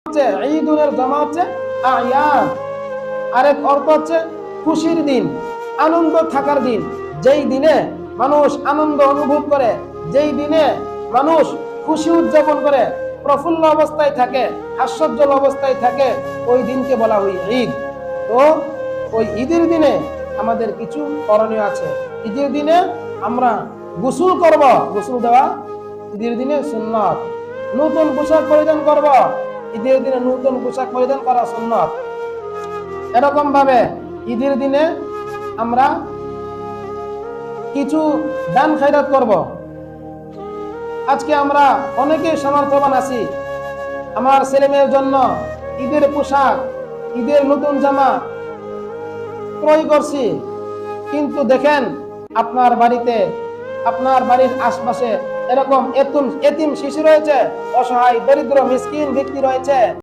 হচ্ছে ঈদুনের জামা হচ্ছে আয়াদ। আরেক অর্থ হচ্ছে খুশির দিন, আনন্দ থাকার দিন। যেই দিনে মানুষ আনন্দ অনুভব করে, যেই দিনে মানুষ খুশি উদযাপন করে, প্রফুল্ল অবস্থায় থাকে, হাস্যোজ্জ্বল অবস্থায় থাকে, ওই দিনকে বলা হয় ঈদ। তো ওই ঈদের দিনে আমাদের কিছু করণীয় আছে। ঈদের দিনে আমরা গোসল করব, গোসল দেওয়া ঈদের দিনে সুন্নাত। নতুন পোশাক পরিধান করব, ঈদের দিনে নতুন পোশাক পরিধান করা সুন্নাত। এরকম ভাবে ঈদের দিনে আমরা কিছু দান খয়রাত করব। আজকে আমরা অনেকে সামর্থ্যবান আছি, আমার ছেলে মেয়ের জন্য ঈদের পোশাক, ঈদের নতুন জামা ক্রয় করছি, কিন্তু দেখেন আপনার বাড়িতে, আপনার বাড়ির আশপাশে এরকম এতিম শিশু রয়েছে, অসহায় দরিদ্র মিসকিন ব্যক্তি রয়েছে,